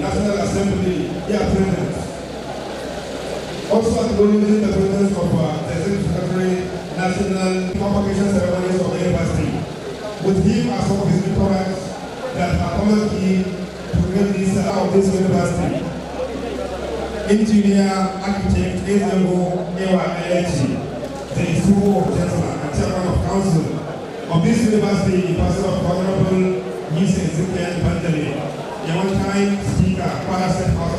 National Assembly, their present. Also acknowledging the presence of the Executive Secretary, National Convocation Ceremonies of the University, with him as one of his mentorers that have followed him to get this out of this university. Engineer, architect, Ezebo, Ewa Elechi, the Isubu of Chancellor and Chairman of Council of this university in person of Honorable Insecurity Pandemic, a one-time speaker, Father State House.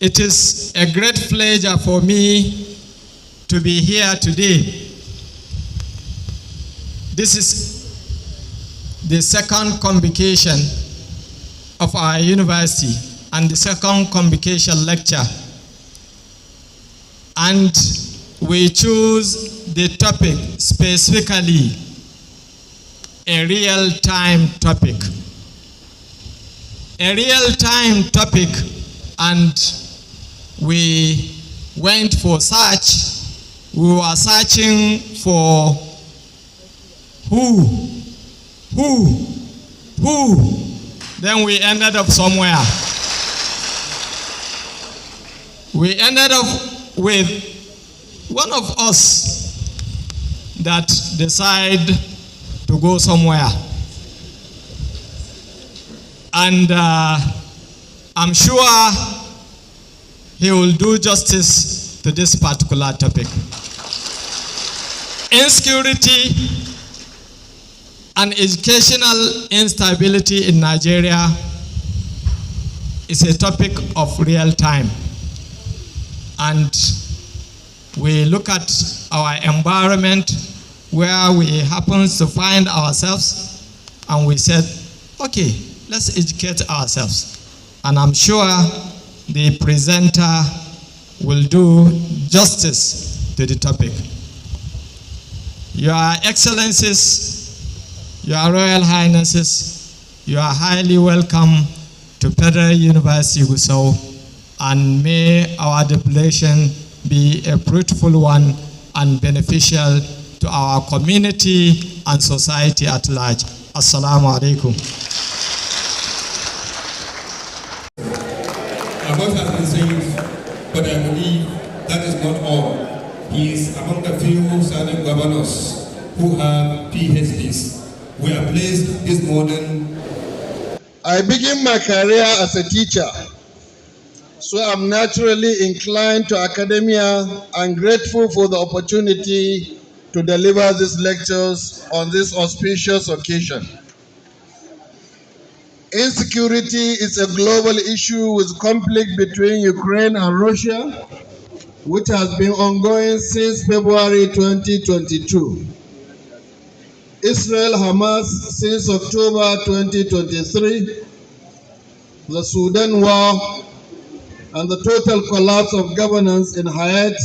It is a great pleasure for me to be here today. This is the second convocation of our university and the second convocation lecture. And we choose the topic specifically, a real-time topic. A real-time topic, and we went for search. We were searching for who. Then we ended up somewhere. We ended up with one of us that decided to go somewhere. And I'm sure he will do justice to this particular topic. Insecurity and educational instability in Nigeria is a topic of real time. And we look at our environment where we happen to find ourselves, and we said, okay, let's educate ourselves. And I'm sure the presenter will do justice to the topic. Your Excellencies, Your Royal Highnesses, you are highly welcome to Federal University Gusau, and may our depletion be a fruitful one and beneficial to our community and society at large. Assalamu alaikum. A lot has been said, but I believe that is not all. He is among the few serving governors who have PhDs. We are pleased this morning. I began my career as a teacher, so I'm naturally inclined to academia and grateful for the opportunity to deliver these lectures on this auspicious occasion. Insecurity is a global issue with conflict between Ukraine and Russia, which has been ongoing since February 2022. Israel-Hamas since October 2023, the Sudan war, and the total collapse of governance in Hayat.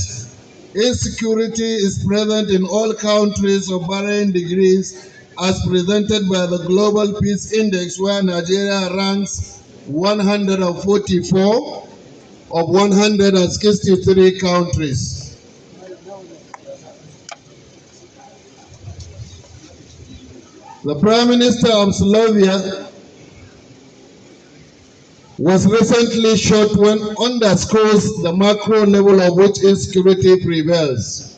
Insecurity is present in all countries of varying degrees, as presented by the Global Peace Index, where Nigeria ranks 144 of 163 countries. The Prime Minister of Slovenia was recently shot when underscores the macro level of which insecurity prevails.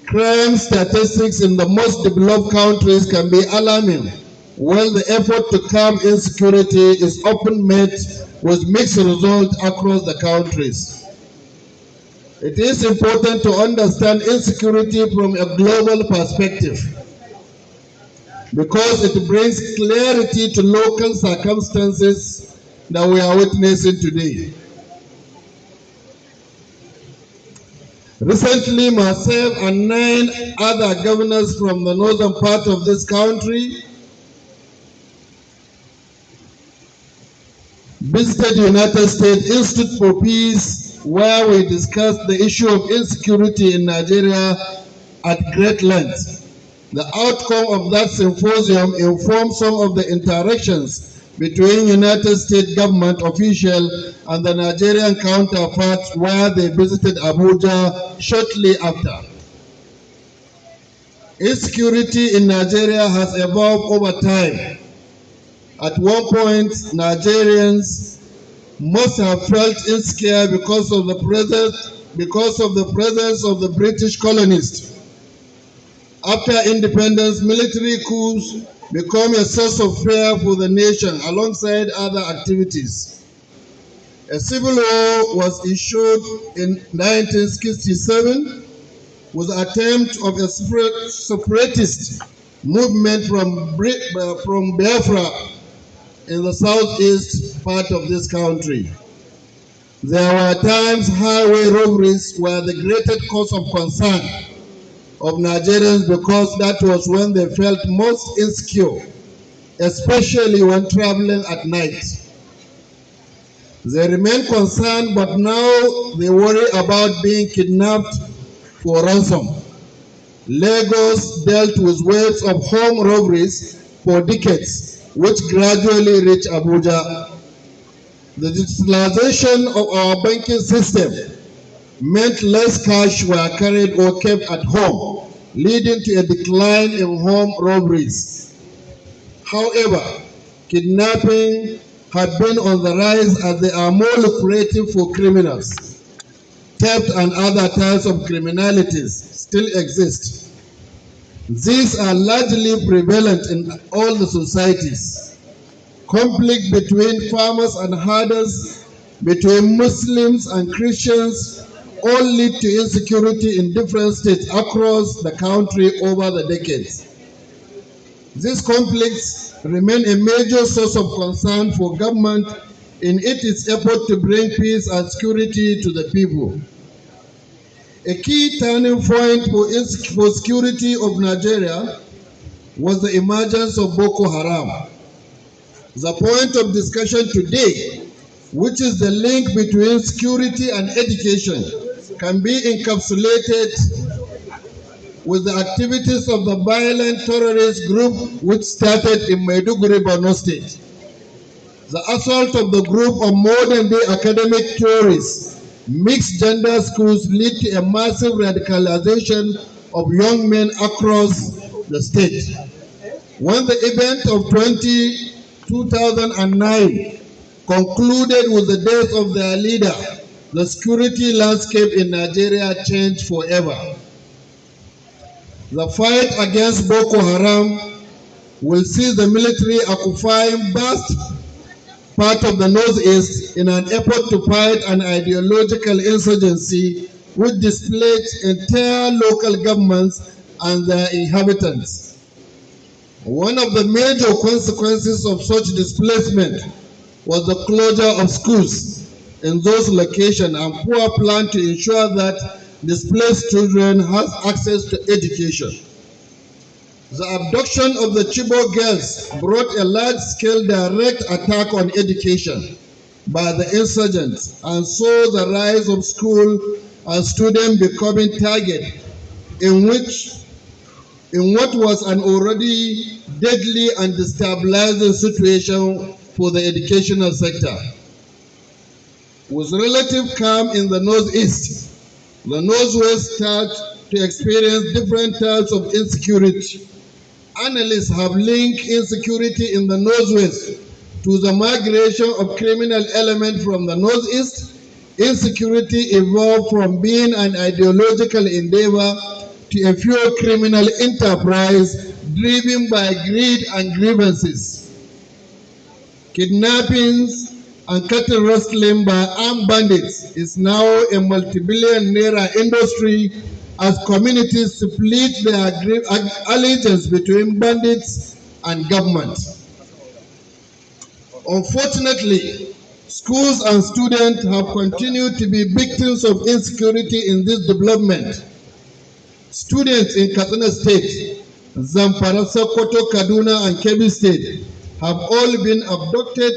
Crime statistics in the most developed countries can be alarming, while the effort to calm insecurity is often met with mixed results across the countries. It is important to understand insecurity from a global perspective, because it brings clarity to local circumstances that we are witnessing today. Recently, myself and 9 other governors from the northern part of this country visited the United States Institute for Peace, where we discussed the issue of insecurity in Nigeria at great length. The outcome of that symposium informed some of the interactions between United States government officials and the Nigerian counterparts where they visited Abuja shortly after. Insecurity in Nigeria has evolved over time. At one point, Nigerians must have felt insecure because of the presence of the British colonists. After independence, military coups become a source of fear for the nation alongside other activities. A civil war was issued in 1967 with the attempt of a separatist movement from Biafra in the southeast part of this country. There were times highway robberies were the greatest cause of concern of Nigerians because that was when they felt most insecure, especially when traveling at night. They remain concerned, but now they worry about being kidnapped for ransom. Lagos dealt with waves of home robberies for decades, which gradually reached Abuja. The digitalization of our banking system meant less cash were carried or kept at home, leading to a decline in home robberies. However, kidnapping had been on the rise as they are more lucrative for criminals. Theft and other types of criminalities still exist. These are largely prevalent in all the societies. Conflict between farmers and herders, between Muslims and Christians, all lead to insecurity in different states across the country over the decades. These conflicts remain a major source of concern for government in its effort to bring peace and security to the people. A key turning point for security of Nigeria was the emergence of Boko Haram. The point of discussion today, which is the link between security and education, can be encapsulated with the activities of the violent terrorist group which started in Maiduguri, Borno State. The assault of the group of modern-day academic tourists, mixed gender schools lead to a massive radicalization of young men across the state. When the event of 2009 concluded with the death of their leader, the security landscape in Nigeria changed forever. The fight against Boko Haram will see the military occupying vast part of the northeast in an effort to fight an ideological insurgency which displaced entire local governments and their inhabitants. One of the major consequences of such displacement was the closure of schools in those locations and poor plan to ensure that displaced children have access to education. The abduction of the Chibok girls brought a large-scale direct attack on education by the insurgents and saw the rise of school and students becoming target in what was an already deadly and destabilizing situation for the educational sector. With relative calm in the northeast, the northwest started to experience different types of insecurity. Analysts have linked insecurity in the northwest to the migration of criminal elements from the northeast. Insecurity evolved from being an ideological endeavor to a pure criminal enterprise driven by greed and grievances. Kidnappings and cattle rustling by armed bandits is now a multi-billion naira industry as communities split their allegiance between bandits and government. Unfortunately, schools and students have continued to be victims of insecurity in this development. Students in Katsina State, Zamfara, Sokoto, Kaduna, and Kebbi State have all been abducted,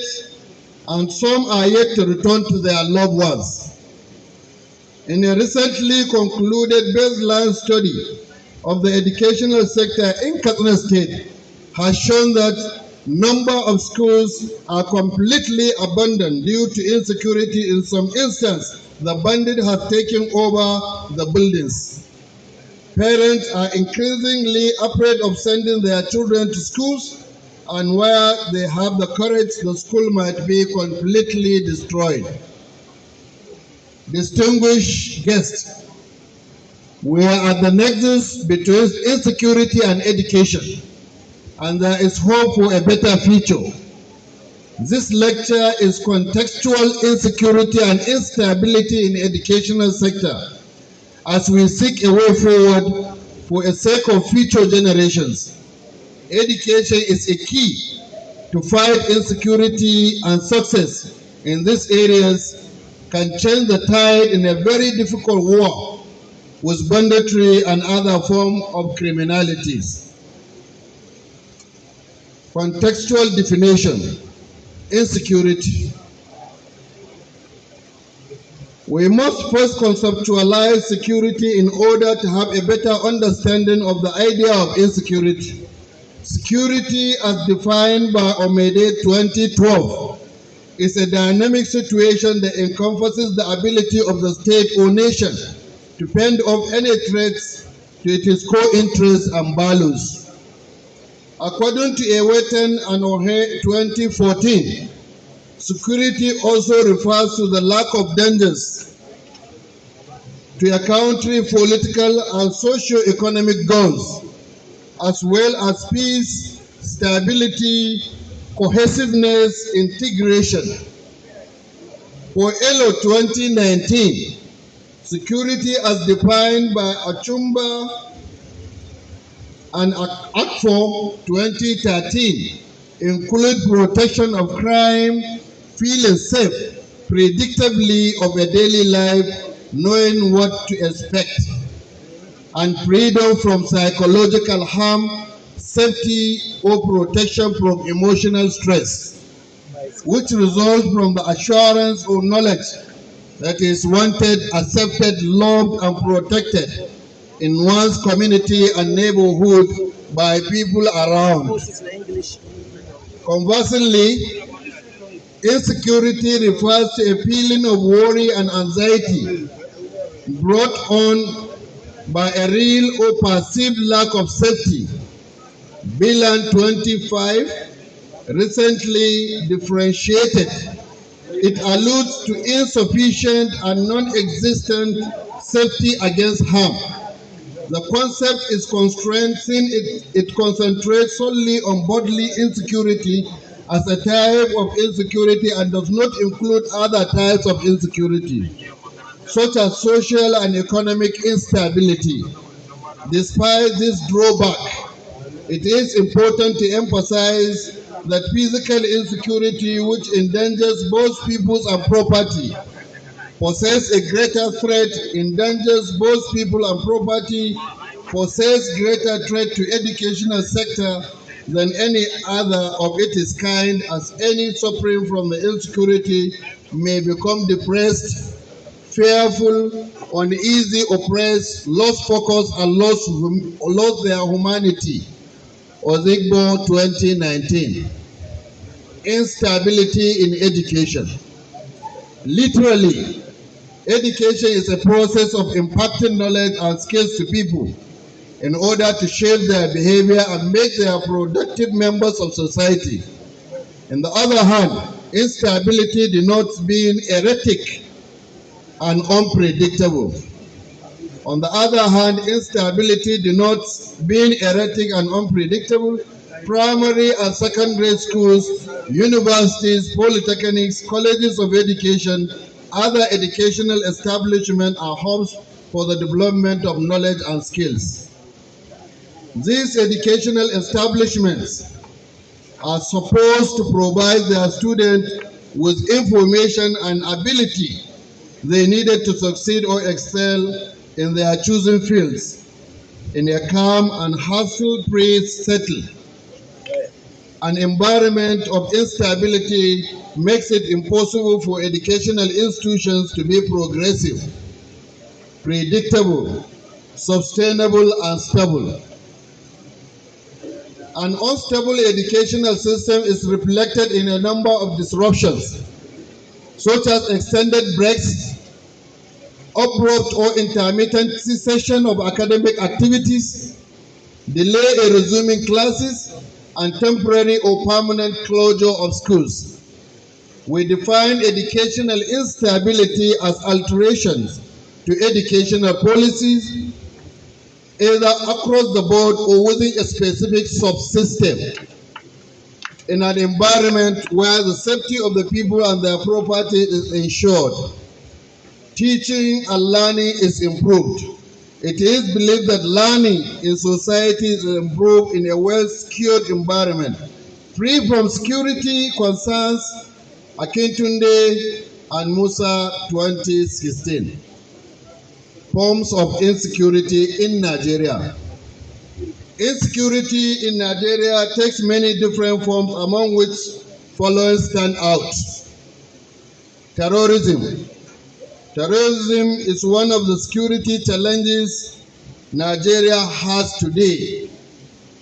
and some are yet to return to their loved ones. In a recently concluded baseline study of the educational sector in Katsina State has shown that Number of schools are completely abandoned due to insecurity. In some instances, the bandit has taken over the buildings. Parents are increasingly afraid of sending their children to schools, and where they have the courage, the school might be completely destroyed. Distinguished guests, we are at the nexus between insecurity and education, and there is hope for a better future. This lecture is contextual insecurity and instability in the educational sector, as we seek a way forward for the sake of future generations. Education is a key to fight insecurity, and success in these areas can change the tide in a very difficult war with banditry and other forms of criminalities. Contextual definition: insecurity. We must first conceptualize security in order to have a better understanding of the idea of insecurity. Security, as defined by Omede 2012, is a dynamic situation that encompasses the ability of the state or nation to fend off any threats to its core interests and values. According to Eweten and Ohe 2014, security also refers to the lack of dangers to a country's political and socio-economic goals, as well as peace, stability, cohesiveness, integration. For ELO 2019, security as defined by Achumba and ACFO 2013 include protection of crime, feeling safe, predictably of a daily life, knowing what to expect, and freedom from psychological harm, safety or protection from emotional stress, which results from the assurance or knowledge that is wanted, accepted, loved, and protected in one's community and neighborhood by people around. Conversely, insecurity refers to a feeling of worry and anxiety brought on by a real or perceived lack of safety. Bilan 25 recently differentiated. It alludes to insufficient and non-existent safety against harm. The concept is constrained since it concentrates solely on bodily insecurity as a type of insecurity and does not include other types of insecurity, such as social and economic instability. Despite this drawback, it is important to emphasize that physical insecurity, which endangers both peoples and property, possess a greater threat, endangers both people and property, possess greater threat to educational sector than any other of its kind, as any suffering from the insecurity may become depressed, fearful, uneasy, oppressed, lost focus, and lost their humanity. Ozigbo 2019. Instability in education. Literally, education is a process of imparting knowledge and skills to people in order to shape their behavior and make them productive members of society. On the other hand, instability denotes being erratic and unpredictable. On the other hand, instability denotes being erratic and unpredictable. Primary and secondary schools, universities, polytechnics, colleges of education, other educational establishments are hubs for the development of knowledge and skills. These educational establishments are supposed to provide their students with information and ability they needed to succeed or excel in their chosen fields in a calm and hassle-free setting. An environment of instability makes it impossible for educational institutions to be progressive, predictable, sustainable, and stable. An unstable educational system is reflected in a number of disruptions, such as extended breaks, abrupt or intermittent cessation of academic activities, delay in resuming classes, and temporary or permanent closure of schools. We define educational instability as alterations to educational policies, either across the board or within a specific subsystem, in an environment where the safety of the people and their property is ensured. Teaching and learning is improved. It is believed that learning in society is improved in a well-secured environment, free from security concerns. Akintunde and Musa 2016. Forms of insecurity in Nigeria. Insecurity in Nigeria takes many different forms, among which following stand out. Terrorism. Terrorism is one of the security challenges Nigeria has today.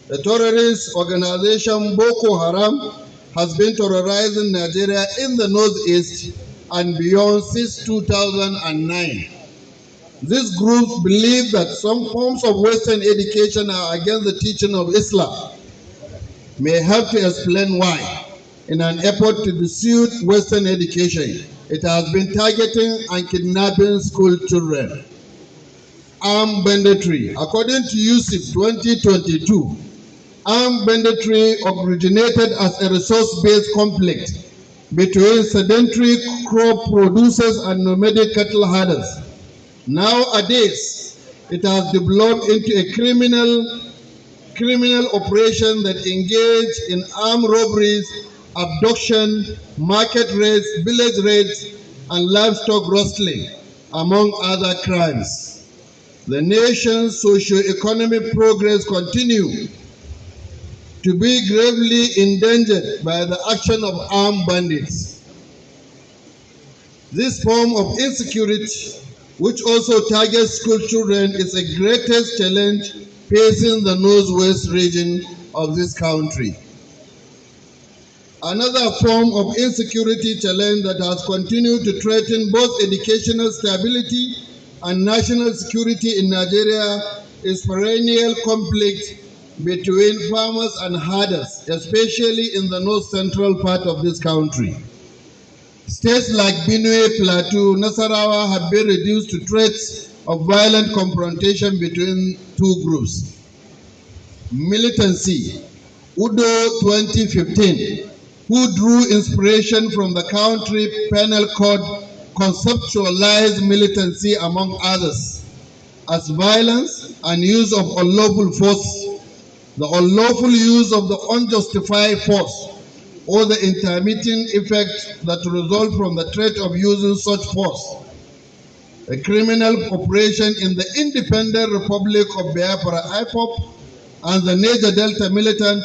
The terrorist organization Boko Haram has been terrorizing Nigeria in the northeast and beyond since 2009. These groups believe that some forms of Western education are against the teaching of Islam. May have to explain why. In an effort to dissuade Western education, it has been targeting and kidnapping school children. Armed banditry. According to USIP 2022, armed banditry originated as a resource-based conflict between sedentary crop producers and nomadic cattle herders. Nowadays, it has developed into a criminal operation that engage in armed robberies, abduction, market raids, village raids, and livestock rustling, among other crimes. The nation's socio-economic progress continues to be gravely endangered by the action of armed bandits. This form of insecurity, which also targets school children, is the greatest challenge facing the northwest region of this country. Another form of insecurity challenge that has continued to threaten both educational stability and national security in Nigeria is perennial conflict between farmers and herders, especially in the north-central part of this country. States like Benue, Plateau, Nasarawa have been reduced to threats of violent confrontation between two groups. Militancy. Udo 2015, who drew inspiration from the country penal code, conceptualized militancy, among others, as violence and use of unlawful force, the unlawful use of the unjustified force, or the intermittent effects that result from the threat of using such force. A criminal operation in the Independent Republic of Biafra, IPOB, and the Niger Delta militant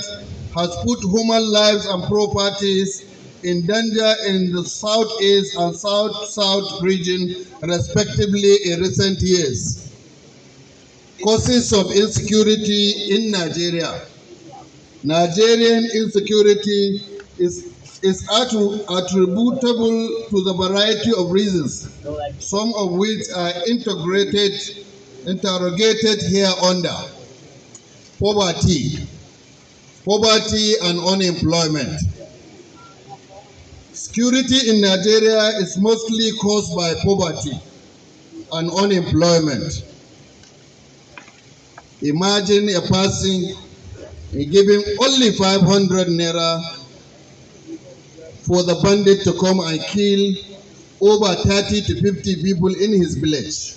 has put human lives and properties in danger in the southeast and south-south region, respectively, in recent years. Causes of insecurity in Nigeria. Nigerian insecurity is attributable to the variety of reasons, some of which are interrogated here under. Poverty and unemployment. Security in Nigeria is mostly caused by poverty and unemployment. Imagine a person giving only 500 naira for the bandit to come and kill over 30 to 50 people in his village.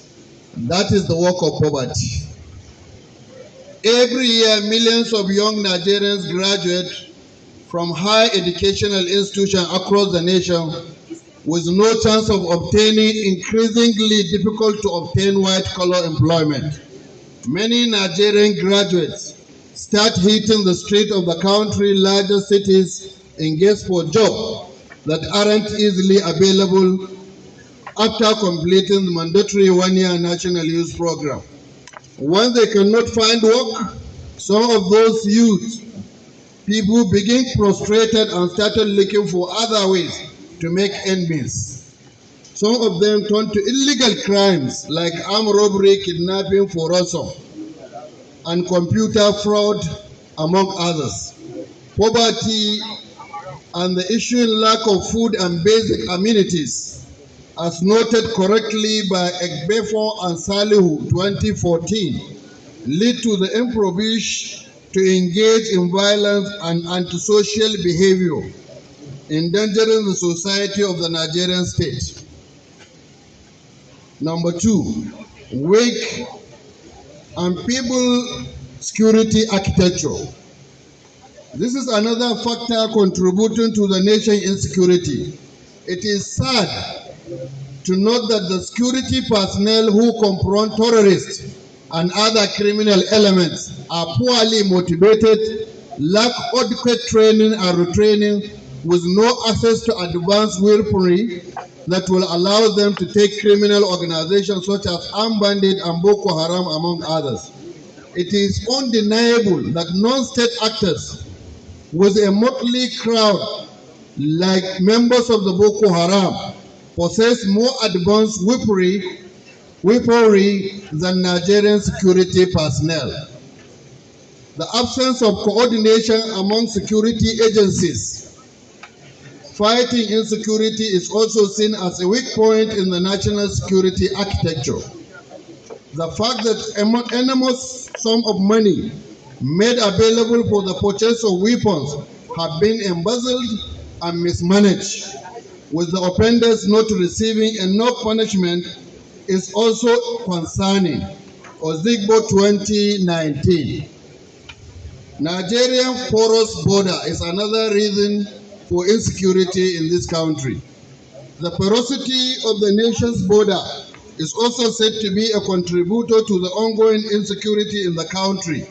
That is the work of poverty. Every year, millions of young Nigerians graduate from high educational institutions across the nation with no chance of obtaining increasingly difficult to obtain white-collar employment. Many Nigerian graduates start hitting the street of the country's largest cities engaged for jobs that aren't easily available after completing the mandatory one-year national youth program. When they cannot find work, some of those youth people became prostrated and started looking for other ways to make ends meet. Some of them turned to illegal crimes like armed robbery, kidnapping for ransom, and computer fraud, among others. Poverty and the issue lack of food and basic amenities, as noted correctly by Egbefo and Salihu 2014, lead to the impoverished to engage in violence and antisocial behavior, endangering the society of the Nigerian state. Number two, weak and feeble security architecture. This is another factor contributing to the nation's insecurity. It is sad to note that the security personnel who confront terrorists and other criminal elements are poorly motivated, lack adequate training and retraining, with no access to advanced weaponry that will allow them to take criminal organizations such as Armed Bandit and Boko Haram, among others. It is undeniable that non-state actors with a motley crowd like members of the Boko Haram possess more advanced weaponry than Nigerian security personnel. The absence of coordination among security agencies fighting insecurity is also seen as a weak point in the national security architecture. The fact that enormous sum of money made available for the purchase of weapons have been embezzled and mismanaged, with the offenders not receiving enough punishment, is also concerning. Dikko 2019. Nigerian porous border is another reason for insecurity in this country. The porosity of the nation's border is also said to be a contributor to the ongoing insecurity in the country.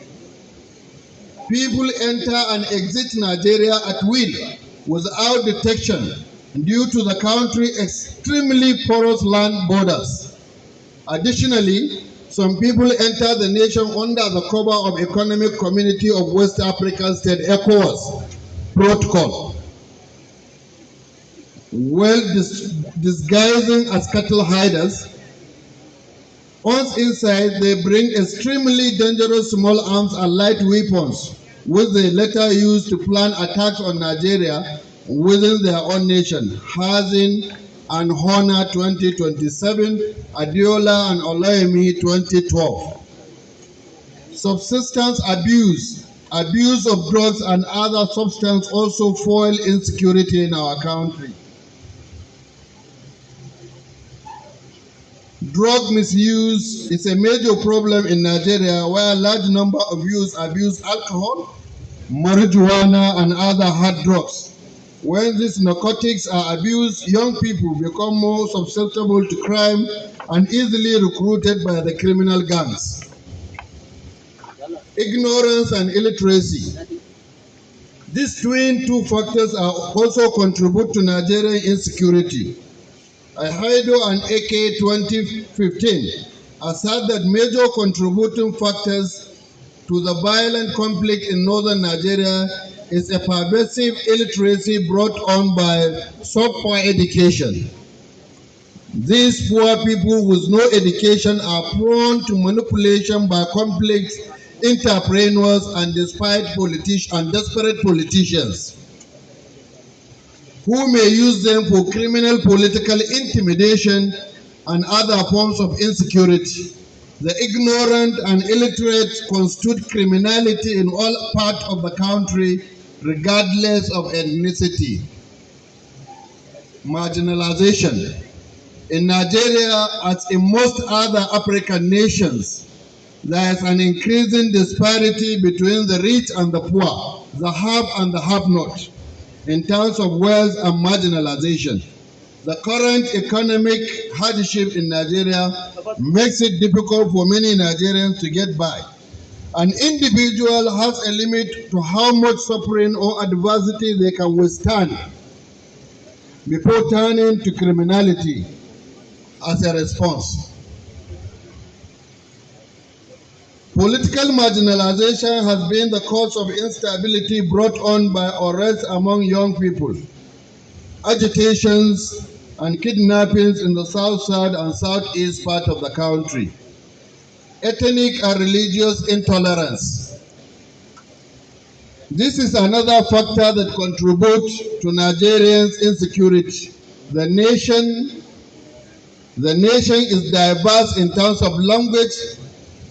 People enter and exit Nigeria at will without detection due to the country's extremely porous land borders. Additionally, some people enter the nation under the cover of Economic Community of West African States (ECOWAS) protocol, well disguising as cattle hiders. Once inside, they bring extremely dangerous small arms and light weapons, which they later use to plan attacks on Nigeria within their own nation. Hazin and Honor 2027, Adiola and Olayemi 2012. Subsistence abuse of drugs and other substances also fuel insecurity in our country. Drug misuse is a major problem in Nigeria, where a large number of youths abuse alcohol, marijuana, and other hard drugs. When these narcotics are abused, young people become more susceptible to crime and easily recruited by the criminal gangs. Ignorance and illiteracy. These two factors are also contribute to Nigerian insecurity. Haido and AK 2015 assert that major contributing factors to the violent conflict in northern Nigeria is a pervasive illiteracy brought on by subpar education. These poor people with no education are prone to manipulation by complex entrepreneurs and desperate politicians, who may use them for criminal political intimidation and other forms of insecurity. The ignorant and illiterate constitute criminality in all parts of the country, regardless of ethnicity. Marginalization. In Nigeria, as in most other African nations, there is an increasing disparity between the rich and the poor, the have and the have-not, in terms of wealth and marginalization. The current economic hardship in Nigeria makes it difficult for many Nigerians to get by. An individual has a limit to how much suffering or adversity they can withstand before turning to criminality as a response. Political marginalization has been the cause of instability brought on by unrest among young people, agitations and kidnappings in the south and southeast part of the country, ethnic and religious intolerance. This is another factor that contributes to Nigerians' insecurity. The nation is diverse in terms of language,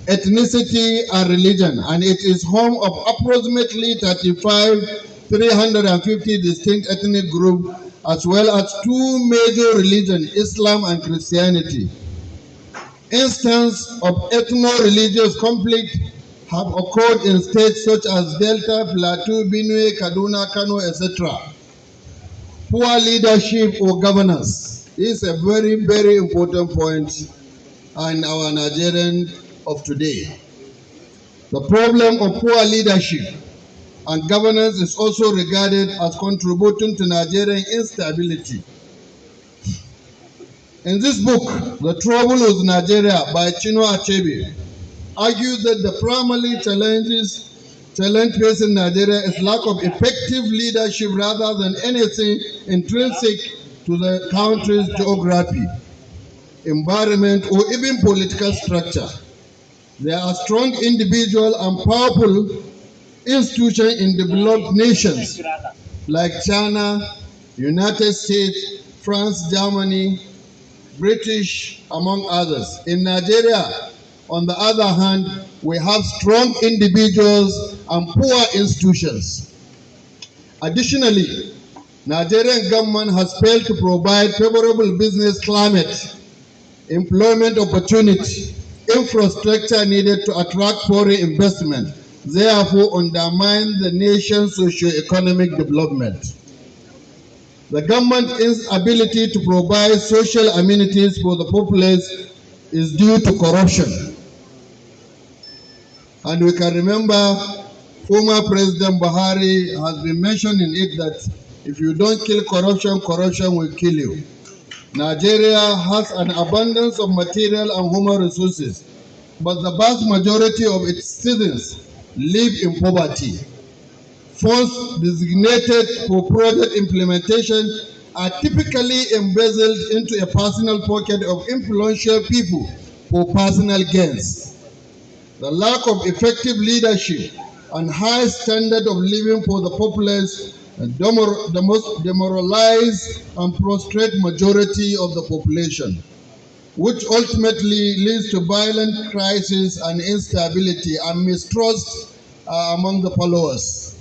ethnicity, and religion, and it is home of approximately 350 distinct ethnic groups, as well as two major religions, Islam and Christianity. Instances of ethno-religious conflict have occurred in states such as Delta, Plateau, Benue, Kaduna, Kano, etc. Poor leadership or governance is a very, very important point in our Nigerian of today. The problem of poor leadership and governance is also regarded as contributing to Nigerian instability. In this book, The Trouble with Nigeria by Chino Achebe, argues that the primary challenge facing Nigeria is lack of effective leadership rather than anything intrinsic to the country's geography, environment, or even political structure. There are strong individual and powerful institutions in developed nations like China, United States, France, Germany, British, among others. In Nigeria, on the other hand, we have strong individuals and poor institutions. Additionally, Nigerian government has failed to provide favorable business climate, employment opportunity, infrastructure needed to attract foreign investment, therefore undermine the nation's socio-economic development. The government's inability to provide social amenities for the populace is due to corruption. And we can remember former President Buhari has been mentioning it that if you don't kill corruption, corruption will kill you. Nigeria has an abundance of material and human resources, but the vast majority of its citizens live in poverty. Funds designated for project implementation are typically embezzled into a personal pocket of influential people for personal gains. The lack of effective leadership and high standard of living for the populace demoralize and prostrate majority of the population, which ultimately leads to violent crisis and instability and mistrust among the followers.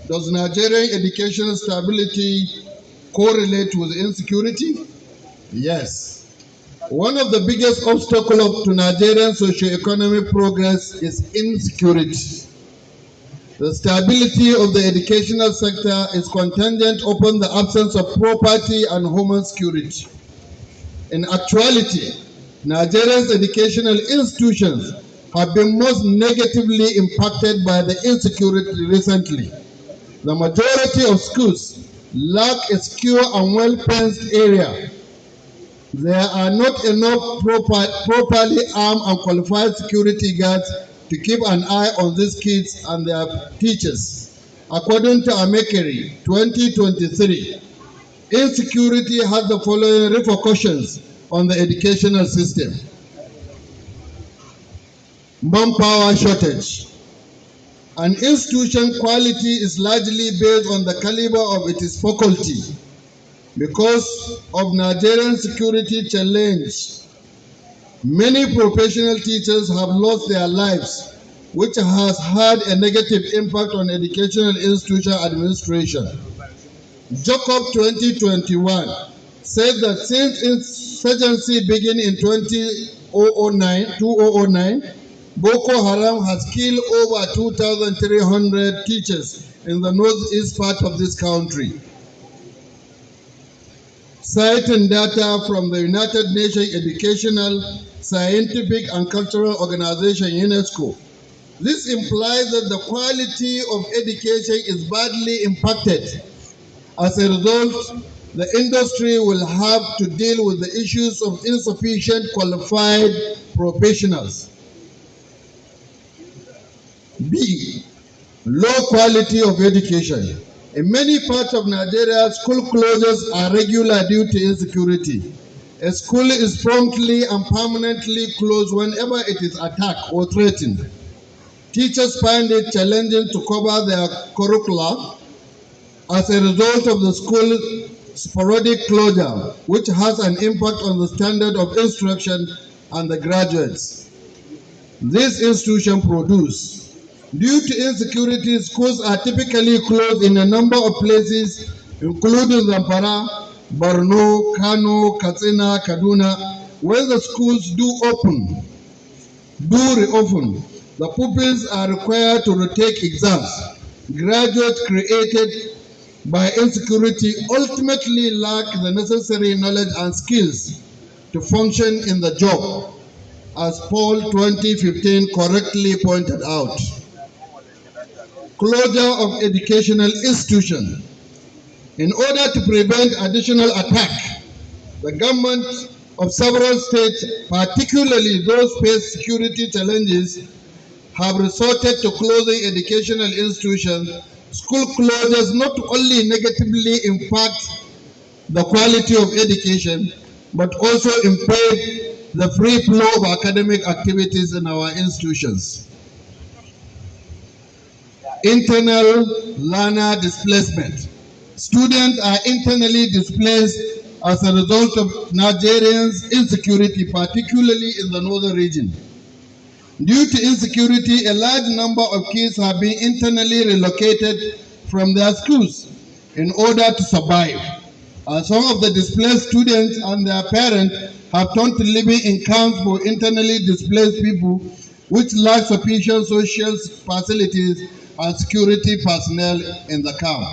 Does Nigerian educational stability correlate with insecurity? Yes. One of the biggest obstacles to Nigerian socio-economic progress is insecurity. The stability of the educational sector is contingent upon the absence of property and human security. In actuality, Nigeria's educational institutions have been most negatively impacted by the insecurity recently. The majority of schools lack a secure and well-fenced area. There are not enough properly armed and qualified security guards to keep an eye on these kids and their teachers. According to Amekeri 2023, insecurity has the following repercussions on the educational system. Manpower shortage. An institution quality is largely based on the caliber of its faculty. Because of Nigerian security challenge, many professional teachers have lost their lives, which has had a negative impact on educational institution administration. Jacob 2021 said that since insurgency began in 2009, Boko Haram has killed over 2,300 teachers in the northeast part of this country. Citing data from the United Nations Educational, Scientific and Cultural Organization, UNESCO, this implies that the quality of education is badly impacted. As a result, the industry will have to deal with the issues of insufficient qualified professionals. B. Low quality of education. In many parts of Nigeria, school closures are regular due to insecurity. A school is promptly and permanently closed whenever it is attacked or threatened. Teachers find it challenging to cover their curricula as a result of the school sporadic closure, which has an impact on the standard of instruction and the graduates this institution produce. Due to insecurity, schools are typically closed in a number of places, including Zamfara, Borno, Kano, Katsina, Kaduna. When the schools do reopen, the pupils are required to retake exams. Graduates created by insecurity ultimately lack the necessary knowledge and skills to function in the job, as Paul 2015 correctly pointed out. Closure of educational institutions. In order to prevent additional attack, the government of several states, particularly those facing security challenges, have resorted to closing educational institutions. School closures not only negatively impact the quality of education, but also impede the free flow of academic activities in our institutions. Internal learner displacement. Students are internally displaced as a result of Nigerians' insecurity, particularly in the northern region. Due to insecurity, a large number of kids have been internally relocated from their schools in order to survive. Some of the displaced students and their parents have turned to living in camps for internally displaced people, which lack sufficient social facilities and security personnel in the camp.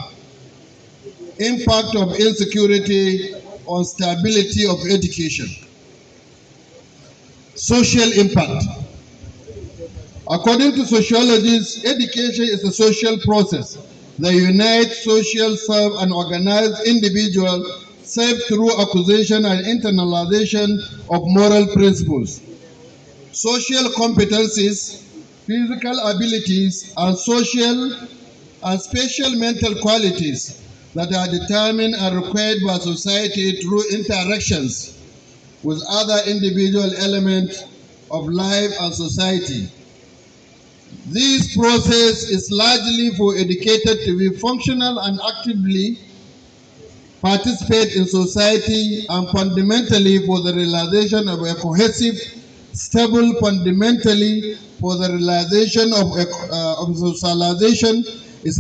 Impact of insecurity on stability of education. Social impact. According to sociologists, education is a social process that unites social, self, and organized individuals saved through acquisition and internalization of moral principles. Social competencies, physical abilities, and social and spatial mental qualities that are determined and required by society through interactions with other individual elements of life and society. This process is largely for educated to be functional and actively participate in society, and fundamentally for the realization of a cohesive, stable, fundamentally for the realization of socialization is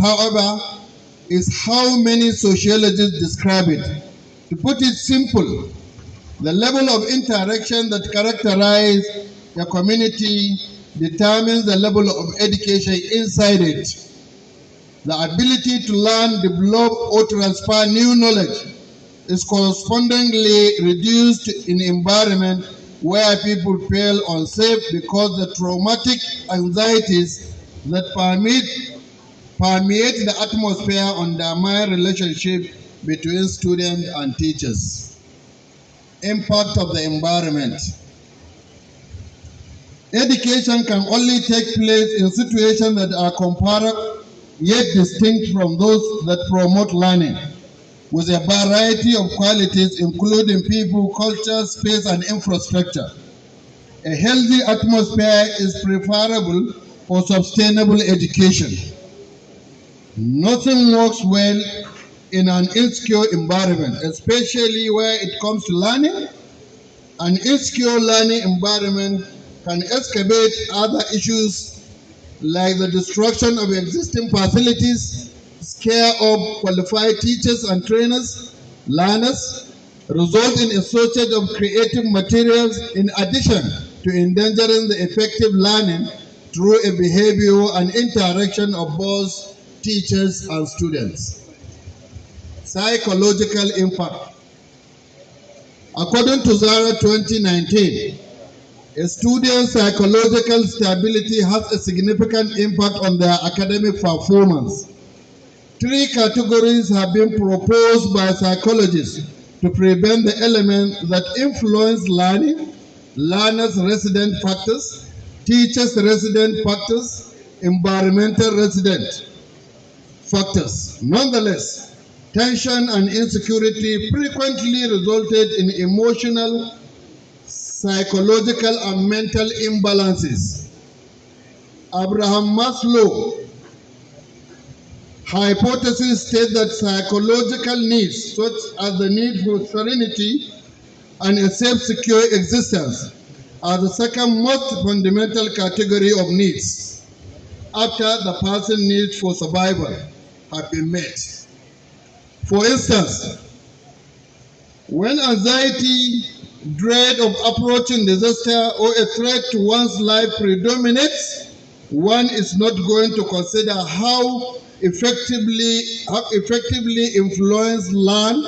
how many sociologists describe it. To put it simple, the level of interaction that characterizes a community determines the level of education inside it. The ability to learn, develop, or transfer new knowledge is correspondingly reduced in environment where people feel unsafe because the traumatic anxieties that permeate the atmosphere undermine relationship between students and teachers. Impact of the environment. Education can only take place in situations that are comparable yet distinct from those that promote learning, with a variety of qualities including people, culture, space, and infrastructure. A healthy atmosphere is preferable for sustainable education. Nothing works well in an insecure environment, especially where it comes to learning. An insecure learning environment can excavate other issues like the destruction of existing facilities, scare of qualified teachers and trainers, learners, result in a shortage of creative materials, in addition to endangering the effective learning through a behavioral and interaction of both teachers and students. Psychological impact. According to Zara 2019, a student's psychological stability has a significant impact on their academic performance. 3 categories have been proposed by psychologists to prevent the elements that influence learning: learners' resident factors, teachers' resident factors, environmental resident factors. Nonetheless, tension and insecurity frequently resulted in emotional, psychological, and mental imbalances. Abraham Maslow hypothesis states that psychological needs, such as the need for serenity and a safe, secure existence, are the second most fundamental category of needs after the person's needs for survival have been met. For instance, when anxiety, dread of approaching disaster, or a threat to one's life predominates, one is not going to consider how effectively influence, learn,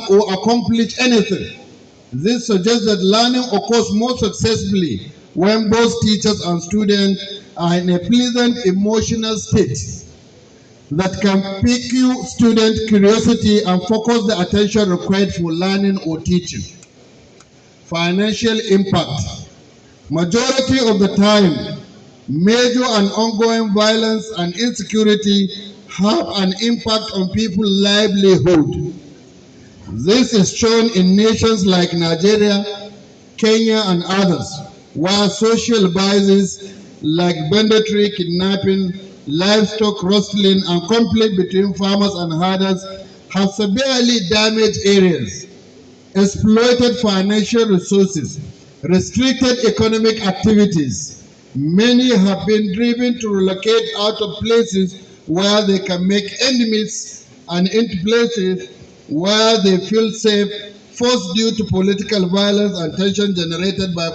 or accomplish anything. This suggests that learning occurs more successfully when both teachers and students are in a pleasant emotional state that can pique student curiosity and focus the attention required for learning or teaching. Financial impact. Majority of the time, major and ongoing violence and insecurity have an impact on people's livelihood. This is shown in nations like Nigeria, Kenya, and others, where social biases like banditry, kidnapping, livestock rustling, and conflict between farmers and herders have severely damaged areas, exploited financial resources, restricted economic activities. Many have been driven to relocate out of places where they can make ends meet and into places where they feel safe, forced due to political violence and tension generated by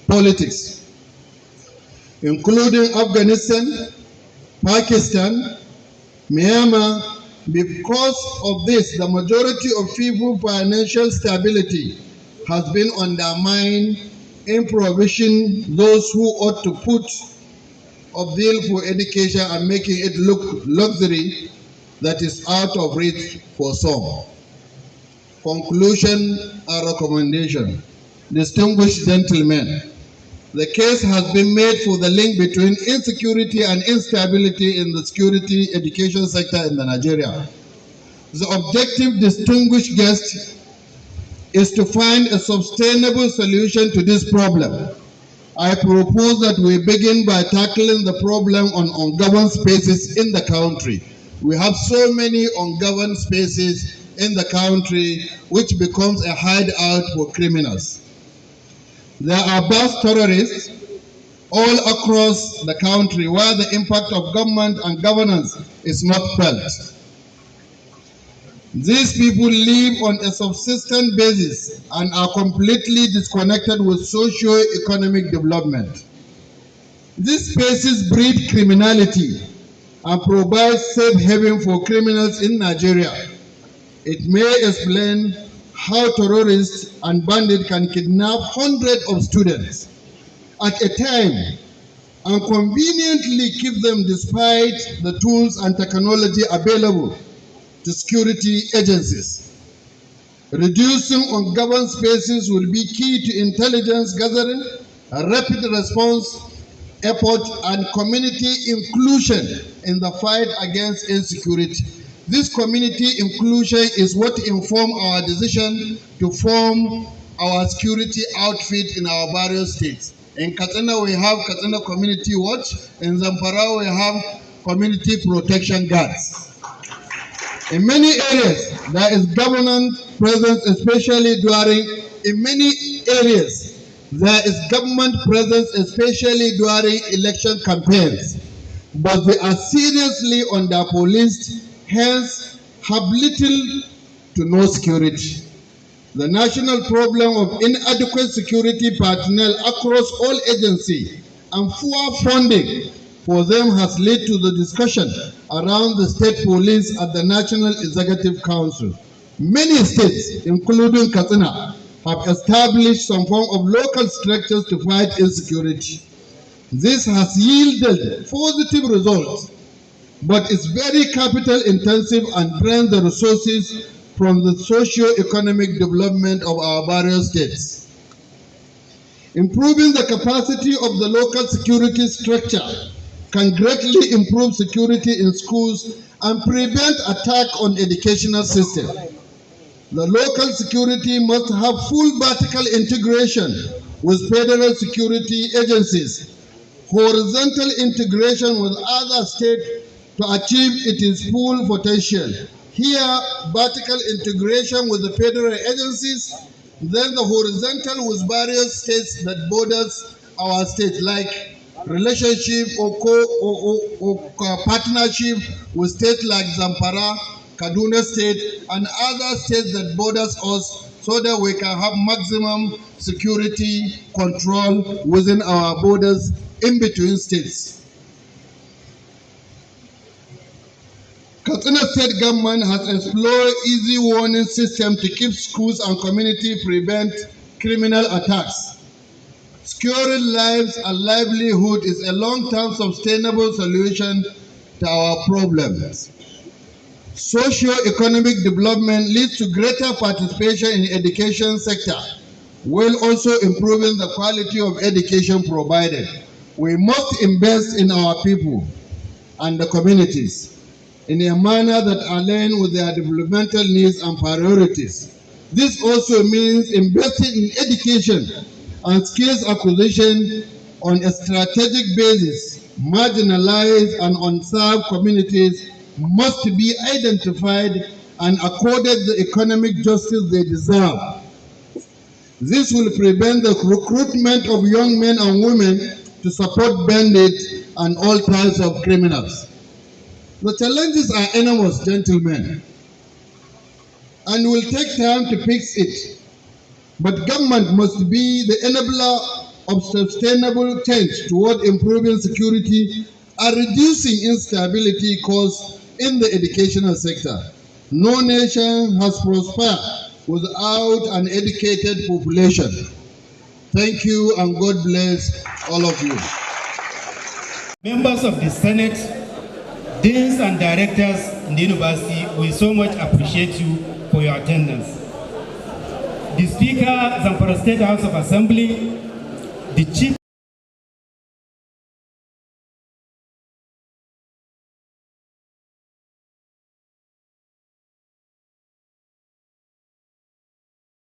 politics, including Afghanistan, Pakistan, Myanmar. Because of this, the majority of people's financial stability has been undermined in provision those who ought to put a bill for education and making it look luxury that is out of reach for some. Conclusion and recommendation. Distinguished gentlemen, the case has been made for the link between insecurity and instability in the security education sector in Nigeria. The objective, distinguished guest, is to find a sustainable solution to this problem. I propose that we begin by tackling the problem on ungoverned spaces in the country. We have so many ungoverned spaces in the country which becomes a hideout for criminals. There are vast terrorists all across the country where the impact of government and governance is not felt. These people live on a subsistence basis and are completely disconnected with socio-economic development. These spaces breed criminality and provide safe haven for criminals in Nigeria. It may explain how terrorists and bandits can kidnap hundreds of students at a time and conveniently keep them despite the tools and technology available to security agencies. Reducing ungoverned spaces will be key to intelligence gathering, rapid response effort, and community inclusion in the fight against insecurity. This community inclusion is what informed our decision to form our security outfit in our various states. In Katsina, we have Katsina Community Watch. In Zamfara, we have Community Protection Guards. In many areas, there is government presence, especially during election campaigns. But they are seriously under-policed, hence have little to no security. The national problem of inadequate security personnel across all agencies and poor funding for them has led to the discussion around the state police at the National Executive Council. Many states, including Katsina, have established some form of local structures to fight insecurity. This has yielded positive results, but it's very capital intensive and drains the resources from the socio-economic development of our various states. Improving the capacity of the local security structure can greatly improve security in schools and prevent attack on educational system. The local security must have full vertical integration with federal security agencies, horizontal integration with other states to achieve its full potential. Here, vertical integration with the federal agencies, then the horizontal with various states that borders our state, like relationship or partnership with states like Zamfara, Kaduna State, and other states that borders us, so that we can have maximum security control within our borders in between states. Katsina State government has explored easy warning system to keep schools and community prevent criminal attacks. Securing lives and livelihood is a long-term sustainable solution to our problems. Socio-economic development leads to greater participation in education sector, while also improving the quality of education provided. We must invest in our people and the communities in a manner that aligns with their developmental needs and priorities. This also means investing in education and skills acquisition on a strategic basis. Marginalized and unserved communities must be identified and accorded the economic justice they deserve. This will prevent the recruitment of young men and women to support bandits and all types of criminals. The challenges are enormous, gentlemen, and will take time to fix it. But government must be the enabler of sustainable change toward improving security and reducing instability caused in the educational sector. No nation has prospered without an educated population. Thank you, and God bless all of you. Members of the Senate, deans and directors in the university, we so much appreciate you for your attendance. The Speaker, Zamfara State House of Assembly, the Chief